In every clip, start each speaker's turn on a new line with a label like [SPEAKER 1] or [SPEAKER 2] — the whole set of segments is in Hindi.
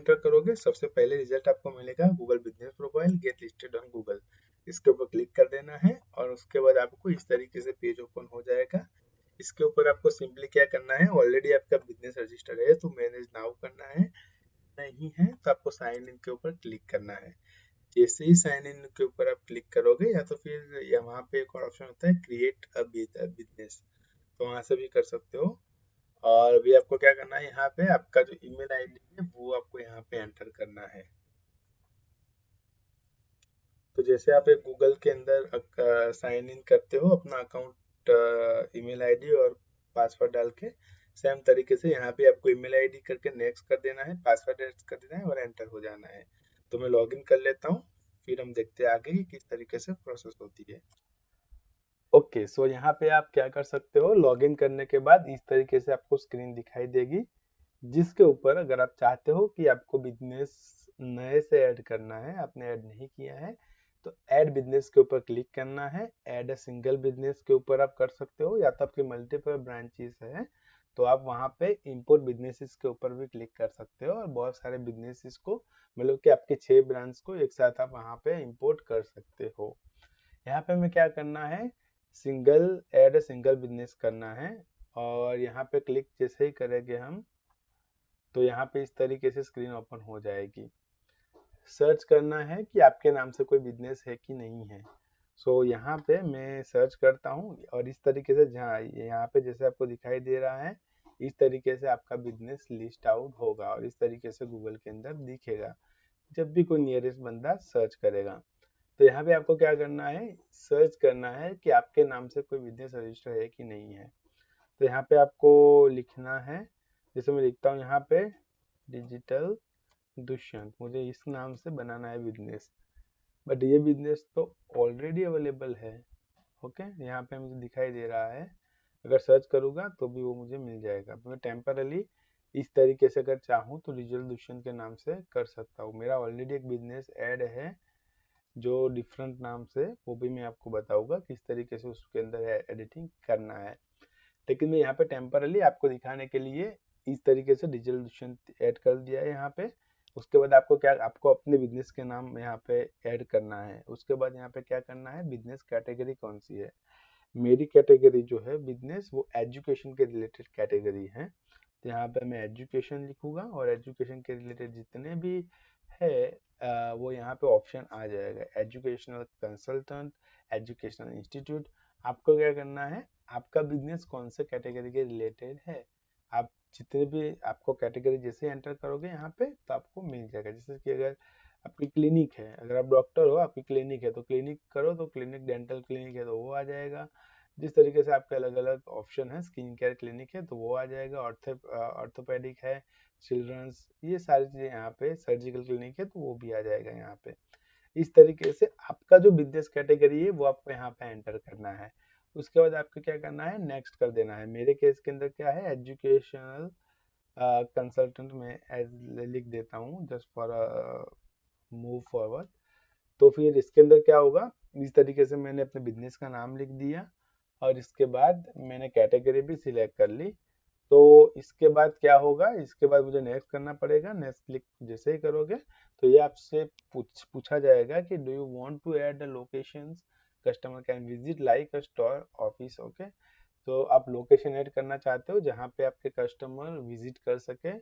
[SPEAKER 1] एंटर करोगे सबसे पहले रिजल्ट आपको मिलेगा Google business profile get listed on Google. इसके ऊपर क्लिक कर देना है और उसके बाद आपको इस तरीके से पेज ओपन हो जाएगा। इसके ऊपर आपको सिंपली क्या करना है, ऑलरेडी आपका बिजनेस रजिस्टर है तो मैनेज नाउ करना है, नहीं है तो आपको साइन इन के ऊपर क्लिक करना है। जैसे ही साइन इन के ऊपर आप क्लिक करोगे या तो फिर यहाँ पे एक और ऑप्शन होता है क्रिएट अ बिजनेस, तो वहां से भी कर सकते हो। और अभी आपको क्या करना है, यहाँ पे आपका जो ईमेल आईडी है वो आपको यहाँ पे एंटर करना है। तो जैसे आप एक गूगल के अंदर साइन इन करते हो अपना अकाउंट ईमेल आईडी और पासवर्ड डाल के, सेम तरीके से यहाँ पे आपको ईमेल आईडी करके नेक्स्ट कर देना है, पासवर्ड एड कर देना है और एंटर हो जाना है। तो मैं लॉगिन कर लेता हूँ, फिर हम देखते हैं आगे कि किस तरीके से प्रोसेस होती है। ओके, सो यहाँ पे आप क्या कर सकते हो, लॉगिन करने के बाद इस तरीके से आपको स्क्रीन दिखाई देगी, जिसके ऊपर अगर आप चाहते हो कि आपको बिजनेस नए से ऐड करना है, आपने ऐड नहीं किया है, तो ऐड बिजनेस के ऊपर क्लिक करना है। ऐड अ सिंगल बिजनेस के ऊपर आप कर सकते हो, या तो आपकी मल्टीपल ब्रांचेस है तो आप वहाँ पे इंपोर्ट बिजनेसेस के ऊपर भी क्लिक कर सकते हो और बहुत सारे बिजनेसेस को, मतलब कि आपके 6 ब्रांच को एक साथ आप वहाँ पे इंपोर्ट कर सकते हो। यहाँ पे हमें क्या करना है, single add a single business करना है और यहाँ पे क्लिक जैसे ही करेंगे हम, तो यहाँ पे इस तरीके से स्क्रीन ओपन हो जाएगी। सर्च करना है कि आपके नाम से कोई बिजनेस है कि नहीं है। सो यहाँ पे मैं सर्च करता हूँ और इस तरीके से जहाँ यहाँ पे जैसे आपको दिखाई दे रहा है, इस तरीके से आपका बिजनेस लिस्ट आउट होगा और इस तरीके से गूगल के अंदर दिखेगा जब भी कोई नियरेस्ट बंदा सर्च करेगा। तो यहाँ पे आपको क्या करना है, सर्च करना है कि आपके नाम से कोई बिजनेस रजिस्टर है कि नहीं है। तो यहाँ पे आपको लिखना है, जैसे मैं लिखता हूँ यहाँ पे डिजिटल दुष्यंत, मुझे इस नाम से बनाना है बिजनेस, बट ये बिजनेस तो ऑलरेडी अवेलेबल है। ओके, यहाँ पे मुझे दिखाई दे रहा है, अगर सर्च करूँगा तो भी वो मुझे मिल जाएगा। तो मैं टेम्परली इस तरीके से अगर चाहूँ तो डिजिटल दुष्यंत के नाम से कर सकता हूँ। मेरा ऑलरेडी एक बिजनेस ऐड है जो डिफरेंट नाम से, वो भी मैं आपको बताऊंगा किस तरीके से उसके अंदर एडिटिंग करना है, लेकिन मैं यहाँ पे टेम्परली आपको दिखाने के लिए इस तरीके से डिजिटल दुष्यंत ऐड कर दिया है यहाँ पे। उसके बाद आपको क्या, आपको अपने बिजनेस के नाम यहाँ पे ऐड करना है। उसके बाद यहाँ पे क्या करना है, बिजनेस कैटेगरी कौन सी है। मेरी कैटेगरी जो है बिजनेस, वो एजुकेशन के रिलेटेड कैटेगरी है, तो यहाँ पे मैं एजुकेशन लिखूंगा और एजुकेशन के रिलेटेड जितने भी है वो यहाँ पे ऑप्शन आ जाएगा, एजुकेशनल कंसल्टेंट, एजुकेशनल इंस्टीट्यूट। आपको क्या करना है, आपका बिजनेस कौन से कैटेगरी के रिलेटेड है, आप जितने भी आपको कैटेगरी जैसे एंटर करोगे यहाँ पे तो आपको मिल जाएगा। जैसे कि अगर आपकी क्लिनिक है, अगर आप डॉक्टर हो, आपकी क्लिनिक है तो क्लिनिक करो, तो क्लिनिक डेंटल क्लिनिक है तो वो आ जाएगा। जिस तरीके से आपके अलग अलग ऑप्शन है, स्किन केयर क्लिनिक है तो वो आ जाएगा, ऑर्थोपेडिक है, चिल्ड्रंस, ये सारी चीज़ें यहाँ पे, सर्जिकल क्लिनिक है तो वो भी आ जाएगा यहाँ पे। इस तरीके से आपका जो बिजनेस कैटेगरी है वो आपको यहाँ पे एंटर करना है। उसके बाद आपको क्या करना है, नेक्स्ट कर देना है। मेरे केस के अंदर क्या है, एजुकेशनल कंसल्टेंट में एज लिख देता हूँ जस्ट फॉर मूव फॉरवर्ड। तो फिर इसके अंदर क्या होगा, इस तरीके से मैंने अपने बिजनेस का नाम लिख दिया और इसके बाद मैंने कैटेगरी भी सिलेक्ट कर ली। तो इसके बाद क्या होगा, इसके बाद मुझे नेक्स्ट करना पड़ेगा। नेक्स्ट क्लिक जैसे ही करोगे तो ये आपसे पूछा जाएगा कि do you want to add the locations customer can visit like a store office. Okay, तो आप लोकेशन ऐड करना चाहते हो जहाँ पे आपके कस्टमर विजिट कर सके,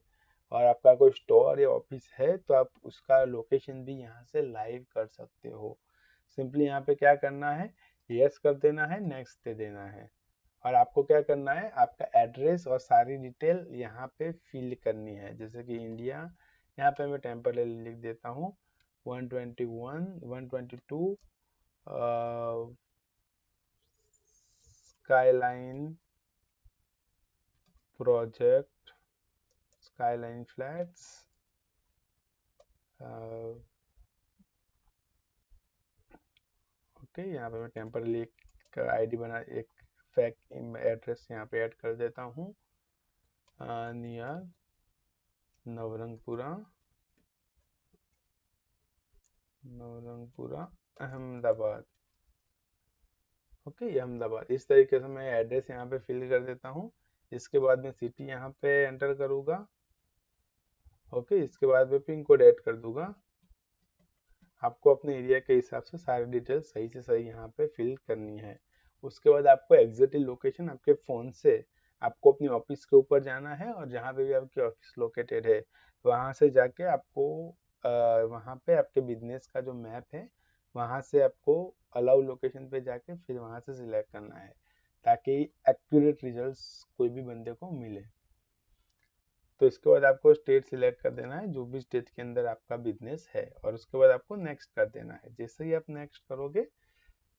[SPEAKER 1] और आपका कोई स्टोर या ऑफिस है तो आप उसका लोकेशन भी यहाँ से लाइव कर सकते हो। सिंपली यहाँ पे क्या करना है, यस कर देना है, नेक्स्ट दे देना है, और आपको क्या करना है, आपका एड्रेस और सारी डिटेल यहाँ पे फिल करनी है। जैसे कि इंडिया, यहाँ पे मैं टेम्पररी लिख देता हूँ 121 122 skyline project, skyline flats, okay. यहाँ पे मैं टेम्परली एक आईडी बना, एक फैक एड्रेस यहाँ पे ऐड कर देता हूँ, नियर नवरंगपुरा, नवरंगपुरा अहमदाबाद। ओके, अहमदाबाद। इस तरीके से मैं एड्रेस यहाँ पे फिल कर देता हूँ। इसके बाद मैं सिटी यहाँ पे एंटर करूँगा, ओके, इसके बाद मैं पिन कोड ऐड कर दूंगा। आपको अपने एरिया के हिसाब से सारी डिटेल सही से सही यहाँ पे फिल करनी है। उसके बाद आपको एग्जैक्टली लोकेशन आपके फ़ोन से आपको अपनी ऑफिस के ऊपर जाना है, और जहाँ पे भी आपकी ऑफिस लोकेटेड है वहाँ से जाके आपको वहाँ पे आपके बिजनेस का जो मैप है वहाँ से आपको अलाउ लोकेशन पे जाके फिर वहाँ से सिलेक्ट करना है, ताकि एक्यूरेट रिजल्ट्स कोई भी बंदे को मिले। तो इसके बाद आपको स्टेट सिलेक्ट कर देना है, जो भी स्टेट के अंदर आपका बिजनेस है, और उसके बाद आपको नेक्स्ट कर देना है। जैसे ही आप नेक्स्ट करोगे,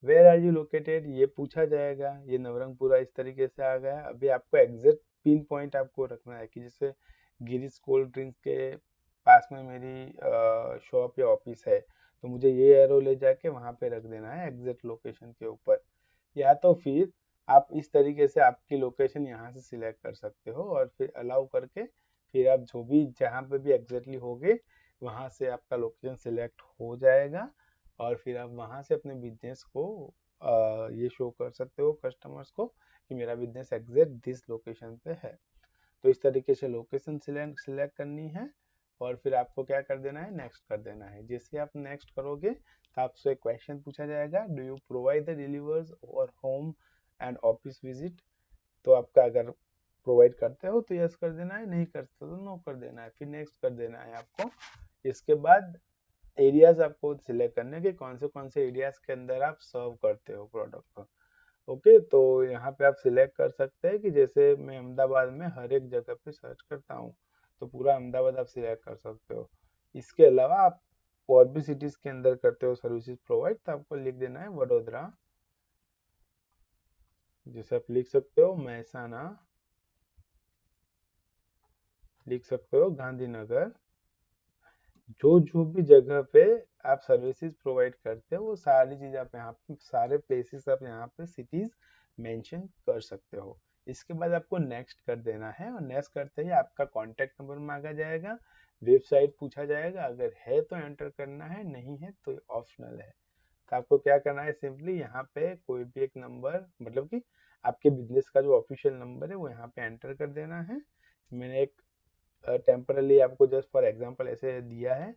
[SPEAKER 1] वेयर आर यू लोकेटेड ये पूछा जाएगा। ये नवरंगपुरा इस तरीके से आ गया। अभी आपको एग्जैक्ट पिन पॉइंट आपको रखना है कि जैसे गिरीश कोल्ड ड्रिंक्स के पास में मेरी शॉप या ऑफिस है, तो मुझे ये एरो ले जाके वहाँ पे रख देना है एग्जैक्ट लोकेशन के ऊपर। या तो फिर आप इस तरीके से आपकी लोकेशन यहाँ से सिलेक्ट कर सकते हो, और फिर अलाउ करके फिर आप जो भी जहाँ पे भी एग्जैक्टली होगे वहाँ से आपका लोकेशन सिलेक्ट हो जाएगा, और फिर आप वहाँ से अपने बिजनेस को ये शो कर सकते हो कस्टमर्स को कि मेरा बिजनेस एग्जैक्ट दिस लोकेशन पे है। तो इस तरीके से लोकेशन सिलेक्ट करनी है, और फिर आपको क्या कर देना है, नेक्स्ट कर देना है। जैसे आप नेक्स्ट करोगे तो आपसे क्वेश्चन पूछा जाएगा, do you provide the delivers और होम एंड ऑफिस विजिट। तो आपका अगर प्रोवाइड करते हो तो यस कर देना है, नहीं करते तो नो कर देना है, फिर नेक्स्ट कर देना है आपको। इसके बाद एरियाज आपको सिलेक्ट करने के कौन से एरियाज के अंदर आप सर्व करते हो प्रोडक्ट को। ओके, तो यहाँ पे आप सिलेक्ट कर सकते हैं कि जैसे मैं अहमदाबाद में हर एक जगह पे सर्च करता हूँ, तो पूरा अहमदाबाद आप सिलेक्ट कर सकते हो। इसके अलावा आप और भी सिटीज के अंदर करते हो सर्विसेज प्रोवाइड, तो आपको लिख देना है वडोदरा। जैसे आप लिख सकते हो महसाना, लिख सकते हो गांधीनगर। जो जो भी जगह पे आप सर्विसेज प्रोवाइड करते हो वो सारी चीज आप यहाँ पे, सारे प्लेसेस आप यहाँ पे सिटीज मेंशन कर सकते हो। इसके बाद आपको नेक्स्ट कर देना है, और नेक्स्ट करते ही आपका कॉन्टैक्ट नंबर मांगा जाएगा, वेबसाइट पूछा जाएगा, अगर है तो एंटर करना है, नहीं है तो ऑप्शनल है। तो आपको क्या करना है, सिंपली यहाँ पे कोई भी एक नंबर, मतलब कि आपके बिजनेस का जो ऑफिशियल नंबर है वो यहाँ पे एंटर कर देना है। मैंने एक टेम्परली आपको जस्ट फॉर एग्जांपल ऐसे दिया है।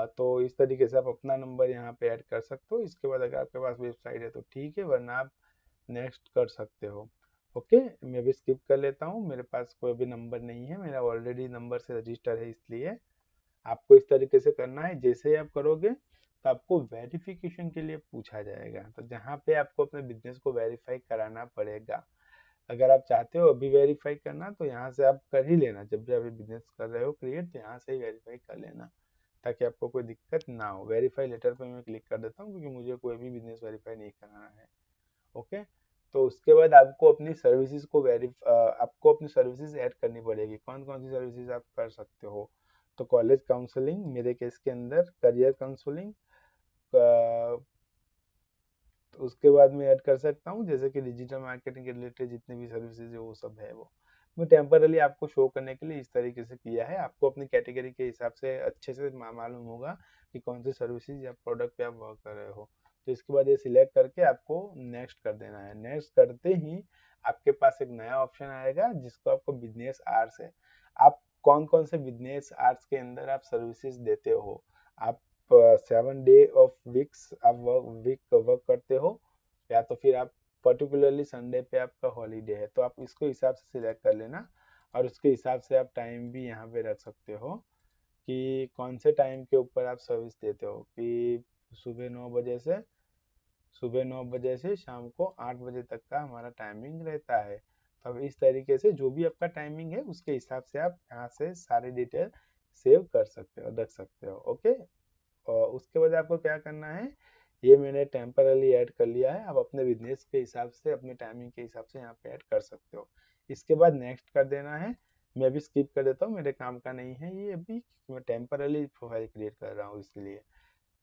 [SPEAKER 1] तो इस तरीके से आप अपना नंबर यहाँ पे ऐड कर सकते हो। इसके बाद अगर आपके पास वेबसाइट है तो ठीक है, वरना आप नेक्स्ट कर सकते हो। ओके, मैं भी स्किप कर लेता हूँ, मेरे पास कोई भी नंबर नहीं है, मेरा ऑलरेडी नंबर से रजिस्टर है, इसलिए आपको इस तरीके से करना है। जैसे ही आप करोगे तो आपको वेरिफिकेशन के लिए पूछा जाएगा, तो जहाँ पे आपको अपने बिजनेस को वेरीफाई कराना पड़ेगा। अगर आप चाहते हो अभी वेरीफाई करना तो यहाँ से आप कर ही लेना, जब भी अभी बिजनेस कर रहे हो क्रिएट, तो यहाँ से ही वेरीफाई कर लेना, ताकि आपको कोई दिक्कत ना हो। वेरीफाई लेटर पे मैं क्लिक कर देता हूँ, क्योंकि मुझे कोई भी बिजनेस वेरीफाई नहीं कराना है। ओके, तो उसके बाद आपको अपनी सर्विसेज को आपको अपनी सर्विसेज ऐड करनी पड़ेगी। कौन कौन सी सर्विसेज आप कर सकते हो, तो कॉलेज काउंसलिंग, मेरे केस के अंदर करियर काउंसलिंग, तो उसके बाद मैं ऐड कर सकता हूँ जैसे कि डिजिटल मार्केटिंग के रिलेटेड जितनी भी सर्विसेज है वो सब है। वो मैं टेम्परली आपको शो करने के लिए इस तरीके से किया है। आपको अपनी कैटेगरी के हिसाब से अच्छे से मालूम होगा कि कौन सी सर्विसेज या प्रोडक्ट पे आप वर्क कर रहे हो। तो इसके बाद ये सिलेक्ट करके आपको नेक्स्ट कर देना है। नेक्स्ट करते ही आपके पास एक नया ऑप्शन आएगा जिसको आपको बिजनेस आवर्स है। आप कौन कौन से बिजनेस आवर्स के अंदर आप सर्विसेज देते हो। आप 7 डे ऑफ वीक्स आप वर्क करते हो, या तो फिर आप पर्टिकुलरली संडे पे आपका हॉलीडे है, तो आप इसको हिसाब से सिलेक्ट कर लेना, और उसके हिसाब से आप टाइम भी यहाँ पे रख सकते हो कि कौन से टाइम के ऊपर आप सर्विस देते हो, कि सुबह 9 बजे से शाम को 8 बजे तक का हमारा टाइमिंग रहता है। तो अब इस तरीके से जो भी आपका टाइमिंग है उसके हिसाब से आप यहाँ से सारी डिटेल सेव कर सकते हो, रख सकते हो। ओके, और उसके बाद आपको क्या करना है, ये मैंने टेम्परली ऐड कर लिया है। आप अपने बिजनेस के हिसाब से अपने टाइमिंग के हिसाब से यहाँ पे ऐड कर सकते हो। इसके बाद नेक्स्ट कर देना है। मैं अभी स्किप कर देता हूँ, मेरे काम का नहीं है ये अभी, मैं टेम्परली प्रोफाइल क्रिएट कर रहा हूँ इसलिए।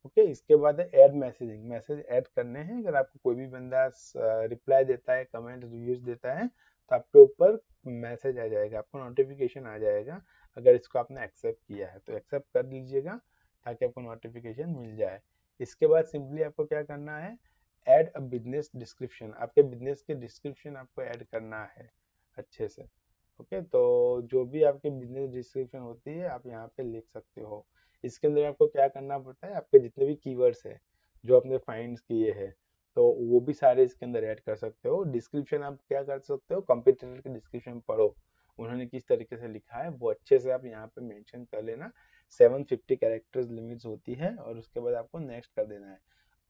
[SPEAKER 1] ओके, इसके बाद है ऐड मैसेजिंग। मैसेज ऐड करने हैं। अगर आपको कोई भी बंदा रिप्लाई देता है, कमेंट रिव्यूज देता है, तो आपके ऊपर मैसेज आ जाएगा, आपको नोटिफिकेशन आ जाएगा। अगर इसको आपने एक्सेप्ट किया है तो एक्सेप्ट कर लीजिएगा, ताकि आपको नोटिफिकेशन मिल जाए। इसके बाद सिंपली आपको क्या करना है, ऐड अ बिजनेस डिस्क्रिप्शन। आपके बिजनेस के डिस्क्रिप्शन आपको ऐड करना है अच्छे से। ओके, तो जो भी आपकी बिजनेस डिस्क्रिप्शन होती है आप यहाँ पे लिख सकते हो। इसके अंदर आपको क्या करना पड़ता है, आपके जितने भी कीवर्ड्स है जो आपने फाइंड किए हैं तो वो भी सारे इसके अंदर ऐड कर सकते हो। डिस्क्रिप्शन आप क्या कर सकते हो, कंपटीटर की डिस्क्रिप्शन पढ़ो, उन्होंने किस तरीके से लिखा है वो अच्छे से आप यहाँ पे मेंशन कर लेना। 750 कैरेक्टर्स लिमिट्स होती है और उसके बाद आपको नेक्स्ट कर देना है।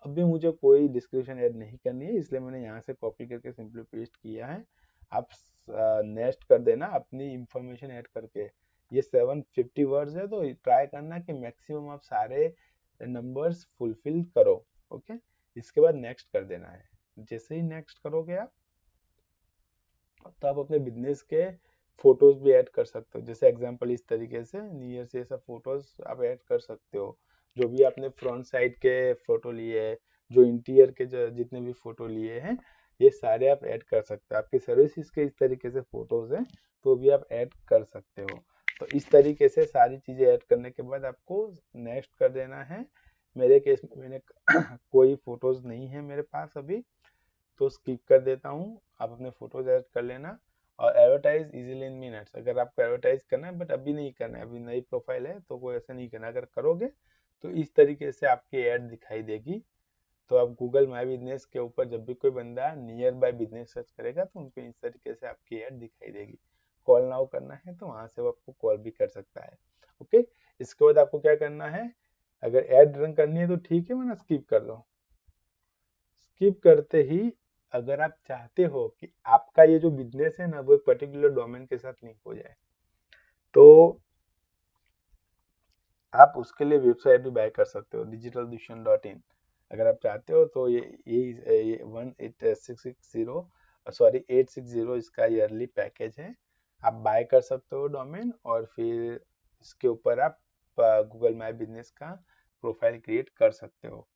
[SPEAKER 1] अभी मुझे कोई डिस्क्रिप्शन ऐड नहीं करनी है इसलिए मैंने यहाँ से कॉपी करके सिंपली पेस्ट किया है। आप नेक्स्ट कर देना अपनी इंफॉर्मेशन ऐड करके। ये 750 वर्ड्स है तो ट्राई करना कि मैक्सिमम आप सारे नंबर्स फुलफिल करो। ओके, इसके बाद नेक्स्ट कर देना है। जैसे ही नेक्स्ट करोगे आप तो आप अपने बिजनेस के फोटोज भी ऐड कर सकते हो। जैसे एग्जांपल इस तरीके से नियर से ऐसा फोटोज आप ऐड कर सकते हो। जो भी आपने फ्रंट साइड के फोटो लिए है, जो इंटीरियर के जितने भी फोटो लिए हैं, ये सारे आप ऐड कर सकते हो। आपकी सर्विसेज के इस तरीके से फोटोज हैं तो भी आप ऐड कर सकते हो। तो इस तरीके से सारी चीजें ऐड करने के बाद आपको नेक्स्ट कर देना है। मेरे केस में मैंने कोई फोटोज नहीं है मेरे पास अभी, तो स्किप कर देता हूँ। आप अपने फोटोज ऐड कर लेना। और एडवर्टाइज इजीली इन मिनट्स, अगर आपको एडवर्टाइज करना है बट अभी नहीं करना है, अभी नई प्रोफाइल है तो कोई ऐसा नहीं करना। अगर करोगे तो इस तरीके से आपकी ऐड दिखाई देगी। तो आप गूगल माई बिजनेस के ऊपर जब भी कोई बंदा नियर बाय बिजनेस सर्च करेगा तो उनको इस तरीके से आपकी ऐड दिखाई देगी। कॉल नाउ करना है तो वहां से वो आपको कॉल भी कर सकता है। ओके, इसके बाद आपको क्या करना है, अगर ऐड रन करनी है तो ठीक है, वरना स्किप कर दो। स्किप करते ही अगर आप चाहते हो कि आपका ये जो बिजनेस है ना वो एक पर्टिकुलर डोमेन के साथ लिंक हो जाए तो आप उसके लिए वेबसाइट भी बाय कर सकते हो, digitalduction.in। अगर आप चाहते हो तो ये 860 इसका ईयरली पैकेज है। आप बाय कर सकते हो डोमेन और फिर इसके ऊपर आप गूगल माई बिजनेस का प्रोफाइल क्रिएट कर सकते हो।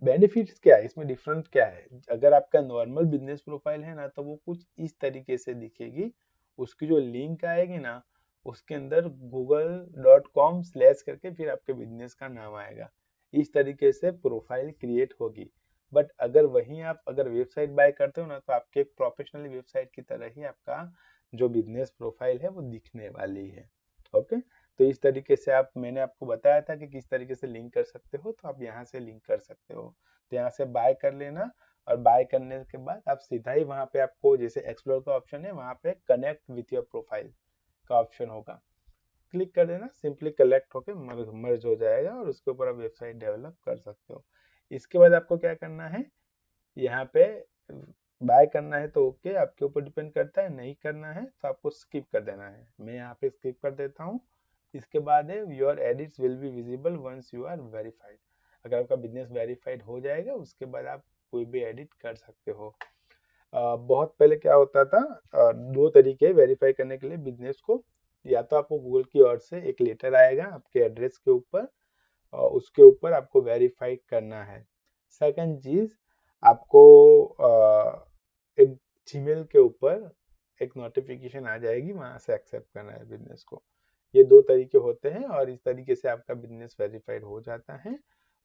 [SPEAKER 1] बेनिफिट्स क्या है इसमें, डिफरेंट क्या है, अगर आपका नॉर्मल बिजनेस प्रोफाइल है ना तो वो कुछ इस तरीके से दिखेगी। उसकी जो लिंक आएगी ना उसके अंदर google.com/ करके फिर आपके बिजनेस का नाम आएगा। इस तरीके से प्रोफाइल क्रिएट होगी। बट अगर वहीं आप अगर वेबसाइट बाय करते हो ना तो आपके एक प्रोफेशनल वेबसाइट की तरह ही आपका जो बिजनेस प्रोफाइल है वो दिखने वाली है। ओके, तो इस तरीके से आप, मैंने आपको बताया था कि किस तरीके से लिंक कर सकते हो, तो आप यहाँ से लिंक कर सकते हो। तो यहाँ से बाय कर लेना और बाय करने के बाद आप सीधा ही वहाँ पे आपको जैसे एक्सप्लोर का ऑप्शन है वहाँ पे कनेक्ट विथ योर प्रोफाइल का ऑप्शन होगा, क्लिक कर देना। सिंपली कलेक्ट होके मर्ज हो जाएगा और उसके ऊपर आप वेबसाइट डेवलप कर सकते हो। इसके बाद आपको क्या करना है, यहाँ पे बाय करना है तो ओके, आपके ऊपर डिपेंड करता है, नहीं करना है तो आपको स्किप कर देना है। मैं यहाँ पे स्किप कर देता हूँ। इसके बाद है your edits will be visible once you are verified. अगर आपका बिजनेस वेरीफाइड हो जाएगा उसके बाद आप कोई भी एडिट कर सकते हो। बहुत पहले क्या होता था, दो तरीके वेरीफाई करने के लिए बिजनेस को, या तो आपको गूगल की ओर से एक लेटर आएगा आपके एड्रेस के ऊपर और उसके ऊपर आपको वेरीफाई करना है। सेकंड चीज, आपको एक जीमेल के ऊपर एक नोटिफिकेशन आ जाएगी, वहां से एक्सेप्ट करना है बिजनेस को। ये दो तरीके होते हैं और इस तरीके से आपका बिजनेस वेरीफाइड हो जाता है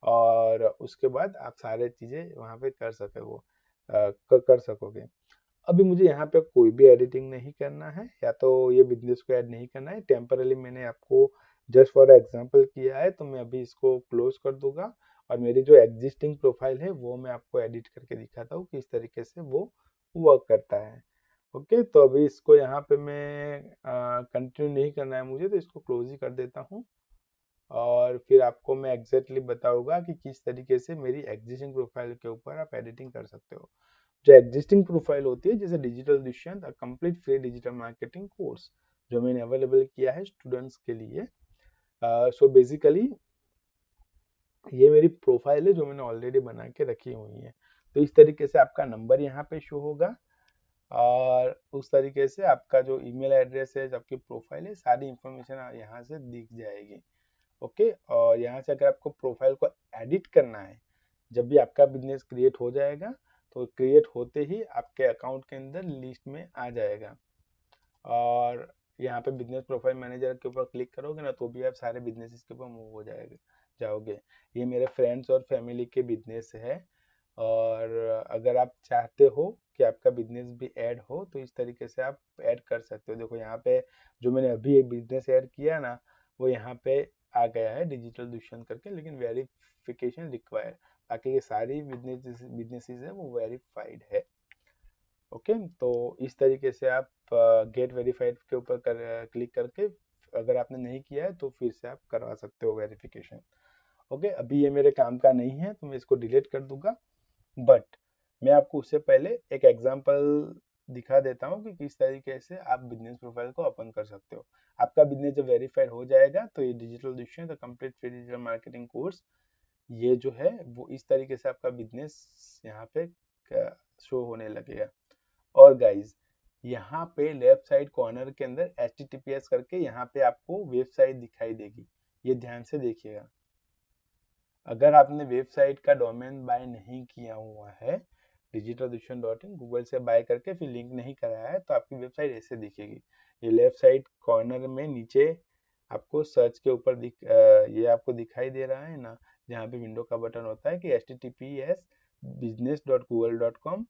[SPEAKER 1] और उसके बाद आप सारे चीजें वहां पे कर सके वो कर सकोगे। अभी मुझे यहाँ पे कोई भी एडिटिंग नहीं करना है या तो ये बिजनेस को ऐड नहीं करना है। टेम्परली मैंने आपको जस्ट फॉर एग्जांपल किया है तो मैं अभी इसको क्लोज कर दूंगा और मेरी जो एग्जिस्टिंग प्रोफाइल है वो मैं आपको एडिट करके दिखाता हूँ किस तरीके से वो वर्क करता है। ओके, तो अभी इसको यहाँ पे मैं कंटिन्यू नहीं करना है मुझे, तो इसको क्लोज ही कर देता हूँ और फिर आपको मैं एग्जैक्टली बताऊंगा कि किस तरीके से मेरी एग्जिस्टिंग प्रोफाइल के ऊपर आप एडिटिंग कर सकते हो। जो एग्जिस्टिंग प्रोफाइल होती है जैसे digital Dushyant complete free digital marketing course जो मैंने अवेलेबल किया है स्टूडेंट्स के लिए। सो बेसिकली ये मेरी प्रोफाइल है जो मैंने ऑलरेडी बना के रखी हुई है। तो इस तरीके से आपका नंबर यहाँ पे शो होगा और उस तरीके से आपका जो ईमेल एड्रेस है, आपकी प्रोफाइल है, सारी इंफॉर्मेशन यहाँ से दिख जाएगी। ओके, और यहाँ से अगर आपको प्रोफाइल को एडिट करना है जब भी आपका बिजनेस क्रिएट हो जाएगा तो क्रिएट होते ही आपके अकाउंट के अंदर लिस्ट में आ जाएगा और यहाँ पे बिजनेस प्रोफाइल मैनेजर के ऊपर क्लिक करोगे ना तो भी आप सारे बिजनेस के ऊपर मूव हो जाओगे। ये मेरे फ्रेंड्स और फैमिली के बिजनेस है और अगर आप चाहते हो कि आपका बिजनेस भी ऐड हो तो इस तरीके से आप ऐड कर सकते हो। देखो यहाँ पे जो मैंने अभी एक बिजनेस ऐड किया ना, वो यहाँ पे आ गया है डिजिटल दुष्यंत करके, लेकिन वेरिफिकेशन रिक्वायर्ड। बाकी के सारी बिजनेसेस है वो वेरीफाइड है। ओके, तो इस तरीके से आप गेट वेरीफाइड के ऊपर क्लिक करके, अगर आपने नहीं किया है तो फिर से आप करवा सकते हो वेरिफिकेशन। ओके, अभी ये मेरे काम का नहीं है तो मैं इसको डिलीट कर दूंगा। बट मैं आपको उससे पहले एक एग्जांपल दिखा देता हूँ कि किस तरीके से आप बिजनेस प्रोफाइल को ओपन कर सकते हो। आपका बिजनेस जब वेरीफाइड हो जाएगा तो ये digital Dushyant the complete free digital marketing course, ये जो है वो इस तरीके से आपका बिजनेस यहाँ पे शो होने लगेगा। और गाइज, यहाँ पे लेफ्ट साइड कॉर्नर के अंदर HTTPS करके यहाँ पे आपको वेबसाइट दिखाई देगी, ये ध्यान से देखिएगा। अगर आपने वेबसाइट का डोमेन बाय नहीं किया हुआ है digitaldushyan.in, गूगल से बाय करके फिर लिंक नहीं कराया है, तो आपकी वेबसाइट ऐसे दिखेगी। ये लेफ्ट साइड कॉर्नर में नीचे आपको सर्च के ऊपर ये आपको दिखाई दे रहा है ना, जहाँ पे विंडो का बटन होता है कि https business.google.com,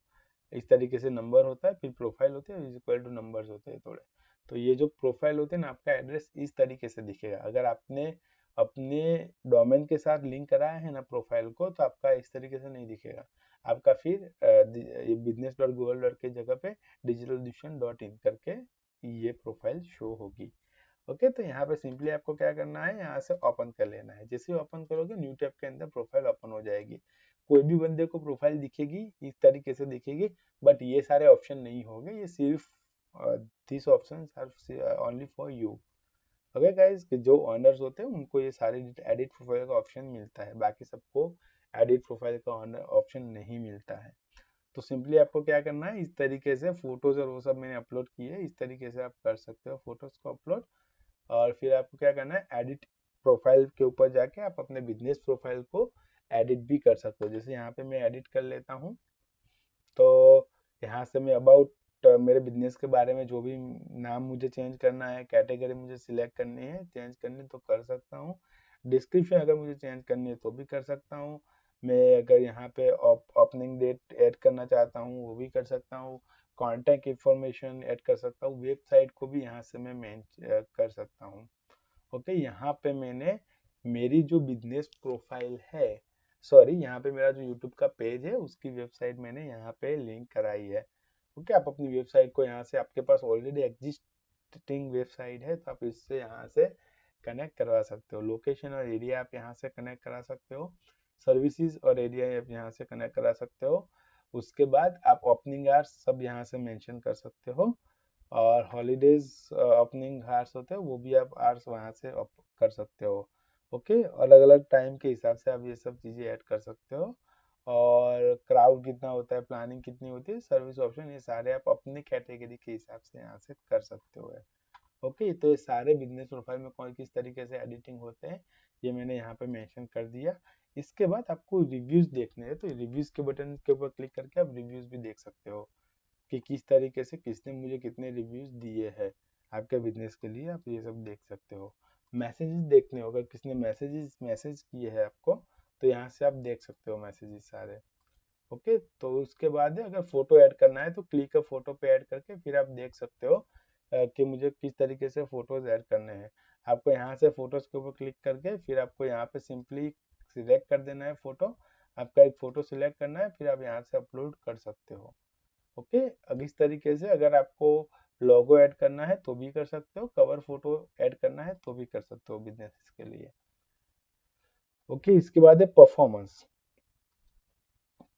[SPEAKER 1] इस तरीके से नंबर होता है, फिर प्रोफाइल होते हैं, इक्वल टू नंबर्स होते हैं थोड़े। तो ये जो प्रोफाइल होते हैं ना, आपका एड्रेस इस तरीके से दिखेगा। अगर आपने अपने डोमेन के साथ लिंक कराया है ना प्रोफाइल को, तो आपका इस तरीके से नहीं दिखेगा। आपका फिर बिजनेस डॉट गूगल डॉट के जगह पे digitaldushyan.in करके ये प्रोफाइल शो होगी। ओके, तो यहाँ पे सिंपली आपको क्या करना है, यहाँ से ओपन कर लेना है। जैसे ही ओपन करोगे न्यू टैब के अंदर प्रोफाइल ओपन हो जाएगी। कोई भी बंदे को प्रोफाइल दिखेगी, इस तरीके से दिखेगी, बट ये सारे ऑप्शन नहीं होंगे, ये सिर्फ this option are only for you. Okay guys, कि जो ऑनर्स होते हैं उनको ये सारे एडिट प्रोफाइल का ऑप्शन मिलता है, बाकी सबको एडिट प्रोफाइल का ऑप्शन नहीं मिलता है। तो सिंपली आपको क्या करना है, इस तरीके से फोटोज और वो सब मैंने अपलोड किए, इस तरीके से आप कर सकते हो फोटोज को अपलोड। और फिर आपको क्या करना है, एडिट प्रोफाइल के ऊपर जाके आप अपने बिजनेस प्रोफाइल को एडिट भी कर सकते हो। जैसे यहाँ पे मैं एडिट कर लेता हूँ, तो यहाँ से मैं अबाउट मेरे बिजनेस के बारे में जो भी नाम मुझे चेंज करना है, कैटेगरी मुझे सिलेक्ट करनी है, चेंज करनी तो कर सकता हूँ। डिस्क्रिप्शन अगर मुझे चेंज करनी है तो भी कर सकता हूँ। मैं अगर यहाँ पे ओपनिंग डेट ऐड करना चाहता हूँ वो भी कर सकता हूँ। कॉन्टैक्ट इंफॉर्मेशन ऐड कर सकता हूँ, वेबसाइट को भी यहाँ से मैं कर सकता हूँ। ओके, यहाँ पे मैंने मेरी जो बिजनेस प्रोफाइल है, सॉरी यहाँ पे मेरा जो यूट्यूब का पेज है उसकी वेबसाइट मैंने यहाँ पे लिंक कराई है। ओके, आप अपनी वेबसाइट को यहाँ से, आपके पास ऑलरेडी एग्जिस्टिंग वेबसाइट है तो आप इससे यहाँ से कनेक्ट करवा सकते हो। लोकेशन और एरिया आप यहाँ से कनेक्ट करा सकते हो, सर्विसेज और एरिया आप यहाँ से कनेक्ट करा सकते हो। उसके बाद आप ओपनिंग आवर्स सब यहाँ से मेंशन कर सकते हो, और हॉलीडेज ओपनिंग आवर्स होते हैं वो भी आप आवर्स वहाँ से कर सकते हो। ओके, अलग अलग टाइम के हिसाब से आप ये सब चीज़ें ऐड कर सकते हो। और क्राउड कितना होता है, प्लानिंग कितनी होती है, सर्विस ऑप्शन, ये सारे आप अपनी कैटेगरी के हिसाब से यहाँ से कर सकते हो। ओके, तो ये सारे बिजनेस प्रोफाइल में कौन किस तरीके से एडिटिंग होते हैं ये मैंने यहाँ पे मेंशन कर दिया। इसके बाद आपको रिव्यूज देखने हैं, तो रिव्यूज के बटन के ऊपर क्लिक करके आप रिव्यूज भी देख सकते हो कि किस तरीके से किसने मुझे कितने रिव्यूज दिए हैं आपके बिजनेस के लिए, आप ये सब देख सकते हो। मैसेजेस देखने हो, अगर किसने मैसेज किए हैं आपको, तो यहाँ से आप देख सकते हो मैसेजेस सारे। ओके, तो उसके बाद है, अगर फोटो ऐड करना है तो क्लिक फोटो पे ऐड करके फिर आप देख सकते हो कि मुझे किस तरीके से फोटोज ऐड करने हैं। आपको यहाँ से फोटोज के ऊपर क्लिक करके फिर आपको यहाँ पे सिंपली सिलेक्ट कर देना है फोटो। आपका एक फोटो सिलेक्ट करना है, फिर आप यहाँ से अपलोड कर सकते हो। ओके, अब इस तरीके से अगर आपको लोगो ऐड करना है तो भी कर सकते हो, कवर फोटो ऐड करना है तो भी कर सकते हो बिजनेस के लिए। ओके, इसके बाद है परफॉर्मेंस।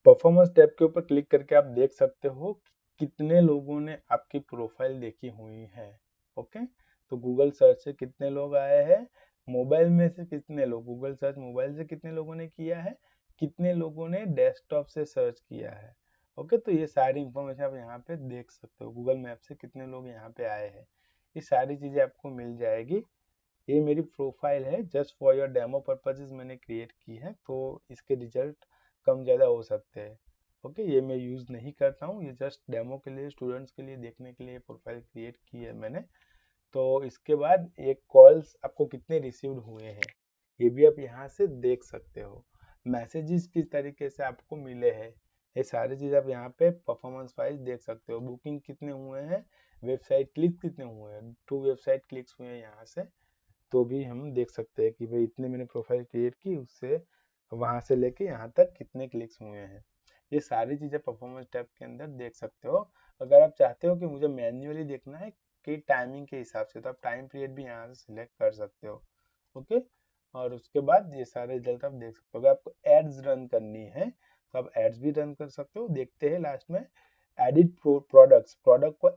[SPEAKER 1] परफॉर्मेंस टैब के ऊपर क्लिक करके आप देख सकते हो कि कितने लोगों ने आपकी प्रोफाइल देखी हुई है। ओके, तो गूगल सर्च से कितने लोग आए हैं, मोबाइल में से कितने लोग, गूगल सर्च मोबाइल से कितने लोगों ने किया है, कितने लोगों ने डेस्कटॉप से सर्च किया है। ओके, तो ये सारी इंफॉर्मेशन आप यहाँ पे देख सकते हो। गूगल मैप से कितने लोग यहाँ पे आए हैं, ये सारी चीजें आपको मिल जाएगी। ये मेरी प्रोफाइल है, just for your demo purposes मैंने क्रिएट की है, तो इसके रिजल्ट कम ज़्यादा हो सकते हैं। ओके, ये मैं यूज़ नहीं करता हूँ, ये जस्ट डेमो के लिए, स्टूडेंट्स के लिए देखने के लिए प्रोफाइल क्रिएट की है मैंने। तो इसके बाद एक कॉल्स आपको कितने रिसीव्ड हुए हैं ये भी आप यहाँ से देख सकते हो। मैसेजेस किस तरीके से आपको मिले हैं, ये सारी चीज़ आप यहाँ पे परफॉर्मेंस वाइज देख सकते हो। बुकिंग कितने हुए हैं, वेबसाइट क्लिक कितने हुए हैं, 2 वेबसाइट क्लिक्स हुए हैं यहाँ से, तो भी हम देख सकते हैं कि भाई इतने मैंने प्रोफाइल क्रिएट की, उससे वहां से लेके यहाँ तक कितने क्लिक्स हुए हैं। ये सारी चीजें परफॉर्मेंस टैब के अंदर देख सकते हो। अगर आप चाहते हो कि मुझे मैन्युअली देखना है कि टाइमिंग के हिसाब से, तो आप टाइम पीरियड भी यहाँ से सिलेक्ट कर सकते हो। ओके, और उसके बाद ये सारे रिजल्ट आप देख सकते हो। अगर आपको एड्स रन करनी है तो आप एड्स भी रन कर सकते हो। देखते हैं लास्ट में एडिट प्रोडक्ट्स, प्रोडक्ट को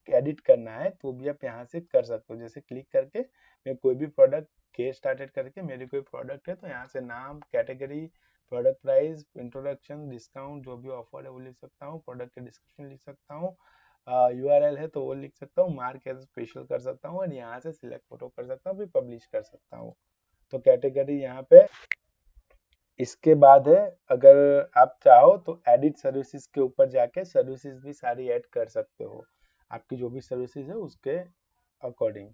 [SPEAKER 1] एडिट करना है तो भी आप यहाँ से कर सकते हो। जैसे क्लिक करके मैं कोई भी प्रोडक्ट के स्टार्टेड करके मेरी कोई प्रोडक्ट है तो यहाँ से नाम, category, product price, introduction, discount, जो भी ऑफर है वो लिख सकता हूँ, प्रोडक्ट के डिस्क्रिप्शन लिख सकता हूँ, यूआरएल है तो वो लिख सकता हूँ, मार्क एज स्पेशल कर सकता हूँ, और यहाँ से सिलेक्ट फोटो कर सकता हूँ, फिर पब्लिश कर सकता हूँ। तो कैटेगरी यहाँ पे। इसके बाद है, अगर आप चाहो तो एडिट सर्विसेज के ऊपर जाके सर्विसेज भी सारी ऐड कर सकते हो, आपकी जो भी सर्विसेज है उसके अकॉर्डिंग।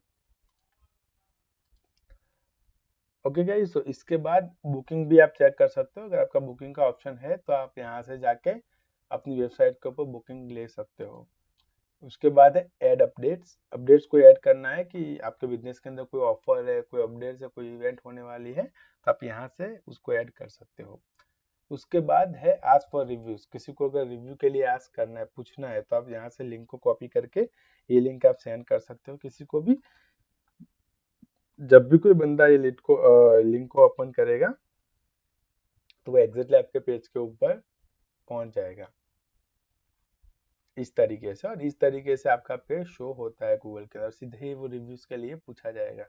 [SPEAKER 1] ओके गाइस, तो इसके बाद बुकिंग भी आप चेक कर सकते हो। अगर आपका बुकिंग का ऑप्शन है तो आप यहाँ से जाके अपनी वेबसाइट के ऊपर बुकिंग ले सकते हो। उसके बाद है ऐड अपडेट्स। अपडेट्स को ऐड करना है कि आपके बिजनेस के अंदर कोई ऑफर है, कोई अपडेट्स है, कोई इवेंट होने वाली है, तो आप यहाँ से उसको ऐड कर सकते हो। उसके बाद है आस्क फॉर रिव्यूज। किसी को अगर रिव्यू के लिए आस्क करना है, पूछना है, तो आप यहाँ से लिंक को कॉपी करके ये लिंक आप सेंड कर सकते हो किसी को भी। जब भी कोई बंदा ये लिंक को ओपन करेगा तो वो एग्जैक्टली आपके पेज के ऊपर पहुंच जाएगा इस तरीके से। और इस तरीके से आपका पेज शो होता है गूगल के अंदर। सीधे ही वो रिव्यूज के लिए पूछा जाएगा,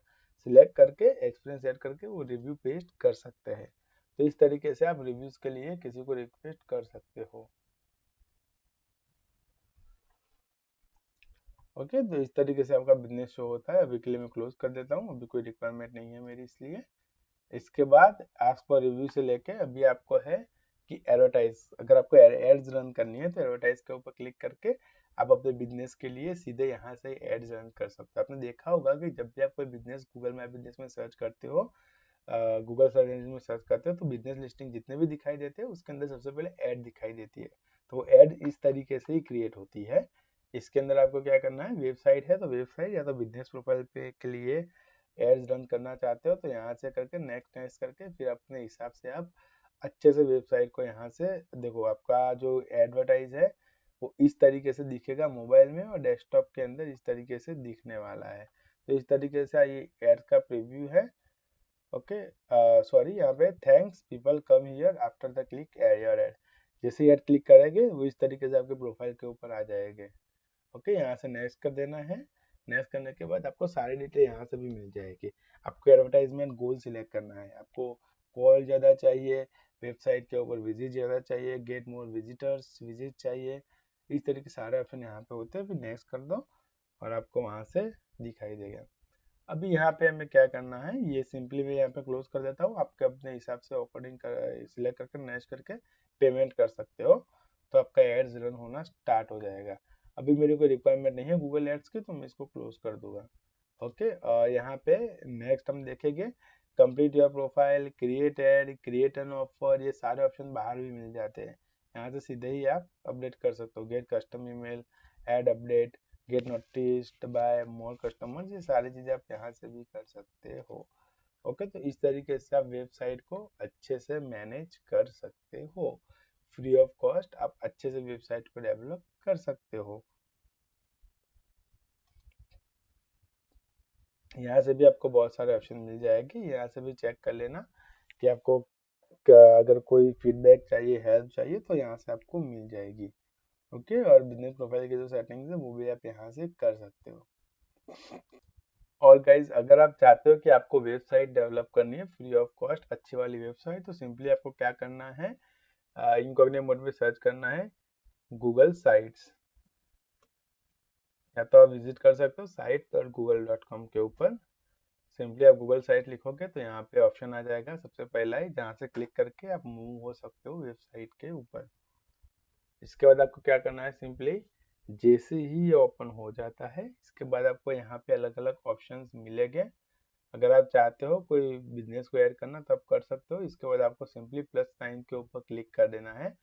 [SPEAKER 1] सिलेक्ट करके एक्सपीरियंस ऐड करके वो रिव्यू पेस्ट कर सकते हैं। तो इस तरीके से आप रिव्यूज के लिए किसी को रिक्वेस्ट कर सकते हो। ओके, तो इस तरीके से आपका बिजनेस शो होता है। अभी के लिए मैं क्लोज कर देता हूँ, अभी कोई रिक्वायरमेंट नहीं है मेरी इसलिए। इसके बाद आस्क फॉर रिव्यू से लेके अभी आपको है कि एडवर्टाइज। अगर आपको एड्स रन करनी है तो एडवर्टाइज के ऊपर क्लिक करके आप अपने बिजनेस के लिए सीधे यहाँ से एड्स रन कर सकते हो। आपने देखा होगा कि जब भी आप कोई बिजनेस गूगल मैप बिजनेस में सर्च करते हो, गूगल सर्च इंजन में सर्च करते हो, तो बिजनेस लिस्टिंग जितने भी दिखाई देते हैं उसके अंदर सबसे पहले ऐड दिखाई देती है। तो वो ऐड इस तरीके से ही क्रिएट होती है। इसके अंदर आपको क्या करना है, वेबसाइट है तो वेबसाइट या तो बिजनेस प्रोफाइल पे के लिए एड्स रन करना चाहते हो तो यहाँ से करके नेक्स्ट नेक्स्ट करके फिर अपने हिसाब से आप अच्छे से वेबसाइट को यहाँ से देखो। आपका जो एडवर्टाइज है वो इस तरीके से दिखेगा मोबाइल में, और डेस्कटॉप के अंदर इस तरीके से दिखने वाला है। तो इस तरीके से ये एड का प्रीव्यू है। ओके, सॉरी, यहाँ पे thanks people come here after the click your add. जैसे ही एड क्लिक करेंगे वो इस तरीके से आपके प्रोफाइल के ऊपर आ जाएंगे। ओके, यहाँ से नेक्स्ट कर देना है। नेक्स्ट करने के बाद आपको सारी डिटेल यहाँ से भी मिल जाएगी। आपको एडवर्टाइजमेंट गोल सिलेक्ट करना है, आपको कॉल ज़्यादा चाहिए, वेबसाइट के ऊपर विजिट ज़्यादा चाहिए, गेट मोर विजिटर्स विजिट चाहिए, इस तरीके के सारे ऑप्शन यहाँ पे होते हैं। फिर नेक्स्ट कर दो और आपको वहाँ से दिखाई देगा। अभी यहाँ पे हमें क्या करना है, ये सिंपली मैं यहाँ पे क्लोज कर देता हूँ। आपके अपने हिसाब से अकॉर्डिंग कर सिलेक्ट करके नेक्स्ट करके पेमेंट कर सकते हो, तो आपका एड्स रन होना स्टार्ट हो जाएगा। अभी मेरे को रिक्वायरमेंट नहीं है गूगल एड्स की, तो मैं इसको क्लोज कर दूंगा। ओके, यहाँ पे नेक्स्ट हम देखेंगे complete your profile, create add, create an offer, ये सारे ऑप्शन बाहर भी मिल जाते हैं। यहाँ से सीधे ही आप अपडेट कर सकते हो, get custom email, add update, get noticed by more customers, ये सारी चीज़ें आप यहाँ से भी कर सकते हो। ओके, तो इस तरीके से आप वेबसाइट को अच्छे से मैनेज कर सकते हो। फ्री ऑफ कॉस्ट आप अच्छे से वेबसाइट को डेवलप कर सकते हो। यहाँ से भी आपको बहुत सारे ऑप्शन मिल जाएंगे, यहाँ से भी चेक कर लेना कि आपको अगर कोई फीडबैक चाहिए, हेल्प चाहिए, तो यहाँ से आपको मिल जाएगी। ओके, और बिजनेस प्रोफाइल की जो सेटिंग्स है वो भी आप यहाँ से कर सकते हो। और गाइज, अगर आप चाहते हो कि आपको वेबसाइट डेवलप करनी है फ्री ऑफ कॉस्ट अच्छी वाली वेबसाइट, तो सिंपली आपको क्या करना है, इनकॉग्निटो मोड में सर्च करना है गूगल साइट्स, या तो आप विजिट कर सकते हो site.google.com के ऊपर। सिंपली आप गूगल साइट लिखोगे तो यहाँ पे ऑप्शन आ जाएगा सबसे पहला ही, जहाँ से क्लिक करके आप मूव हो सकते हो वेबसाइट के ऊपर। इसके बाद आपको क्या करना है, सिंपली जैसे ही ये ओपन हो जाता है इसके बाद आपको यहाँ पे अलग अलग ऑप्शंस मिलेंगे। अगर आप चाहते हो कोई बिजनेस को ऐड करना तो आप कर सकते हो। इसके बाद आपको सिंपली प्लस साइन के ऊपर क्लिक कर देना है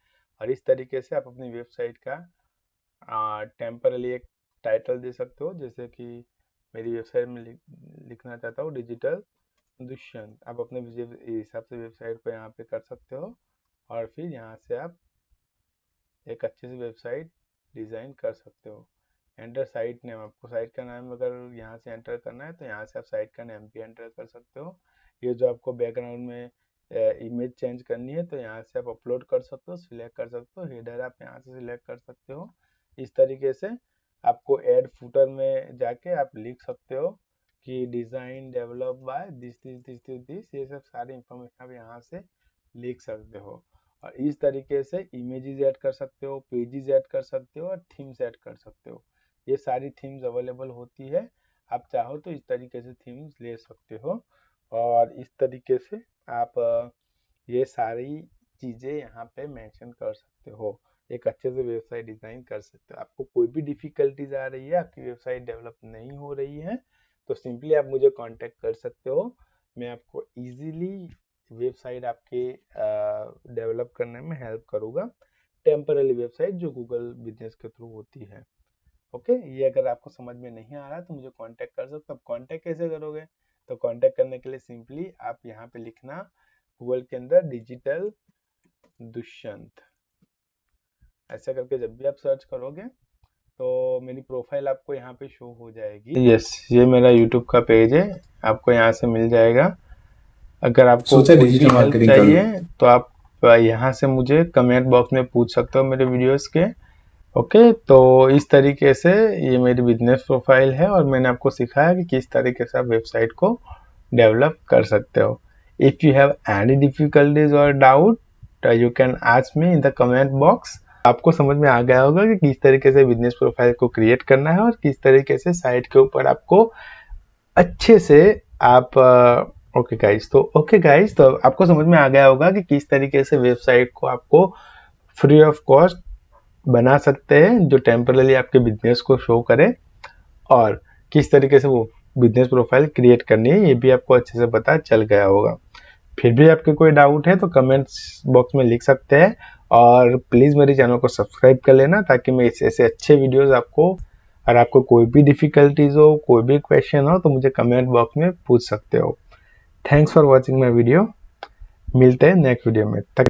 [SPEAKER 1] और इस तरीके से आप अपनी वेबसाइट का टेम्परली एक टाइटल दे सकते हो, जैसे कि मेरी वेबसाइट में लिखना चाहता हूँ डिजिटल दुष्यंत। आप अपने हिसाब से वेबसाइट को यहाँ पे कर सकते हो और फिर यहाँ से आप एक अच्छी सी वेबसाइट डिज़ाइन कर सकते हो। एंटर साइट नेम, आपको साइट का नाम अगर यहाँ से एंटर करना है तो यहाँ से आप साइट का नाम भी एंटर कर सकते हो। ये जो आपको बैकग्राउंड में इमेज चेंज करनी है तो यहाँ से आप अपलोड कर सकते हो, सिलेक्ट कर सकते हो। हेडर आप यहाँ से सिलेक्ट कर सकते हो। इस तरीके से आपको ऐड फुटर में जाके आप लिख सकते हो कि design develop by this this this this this, ये सब सारी इंफॉर्मेशन आप यहाँ से लिख सकते हो। और इस तरीके से इमेजेस ऐड कर सकते हो, पेजेस ऐड कर सकते हो और थीम्स ऐड कर सकते हो। ये सारी थीम्स अवेलेबल होती है, आप चाहो तो इस तरीके से थीम्स ले सकते हो और इस तरीके से आप ये सारी चीज़ें यहाँ पे मेंशन कर सकते हो। एक अच्छे से वेबसाइट डिज़ाइन कर सकते हो। आपको कोई भी डिफ़िकल्टीज आ रही है, आपकी वेबसाइट डेवलप नहीं हो रही है, तो सिंपली आप मुझे कांटेक्ट कर सकते हो। मैं आपको इजीली वेबसाइट आपके डेवलप करने में हेल्प करूँगा। टेम्पररी वेबसाइट जो गूगल बिजनेस के थ्रू होती है। ओके, ये अगर आपको समझ में नहीं आ रहा तो मुझे कांटेक्ट कर सकते हो। अब कांटेक्ट कैसे करोगे? तो कांटेक्ट करने के लिए सिंपली आप यहाँ पे लिखना गूगल के अंदर डिजिटल दुष्यंत, ऐसा करके जब भी आप सर्च करोगे तो मेरी प्रोफाइल आपको यहाँ पे शो हो जाएगी। यस, ये मेरा यूट्यूब का पेज है, आपको यहाँ से मिल जाएगा। अगर आपको कोई भी हेल्प चाहिए तो आप यहाँ से मुझे कमेंट बॉक्स में पूछ सकते हो मेरे वीडियोस के। ओके, तो इस तरीके से ये मेरी बिजनेस प्रोफाइल है और मैंने आपको सिखाया कि किस तरीके से आप वेबसाइट को डेवलप कर सकते हो। If you have any difficulties और doubt you can ask me in the comment box. आपको समझ में आ गया होगा कि किस तरीके से बिजनेस प्रोफाइल को क्रिएट करना है और किस तरीके से साइट के ऊपर आपको अच्छे से आप ओके गाइस, तो आपको समझ में आ गया होगा कि किस तरीके से वेबसाइट को आपको फ्री ऑफ कॉस्ट बना सकते हैं जो टेम्परली आपके बिजनेस को शो करे, और किस तरीके से वो बिजनेस प्रोफाइल क्रिएट करनी है ये भी आपको अच्छे से पता चल गया होगा। फिर भी आपके कोई डाउट है तो कमेंट्स बॉक्स में लिख सकते हैं और प्लीज़ मेरे चैनल को सब्सक्राइब कर लेना ताकि मैं ऐसे अच्छे वीडियोस आपको, और आपको कोई भी डिफ़िकल्टीज हो, कोई भी क्वेश्चन हो तो मुझे कमेंट बॉक्स में पूछ सकते हो। Thanks for watching my video. मिलते हैं नेक्स्ट वीडियो में। तक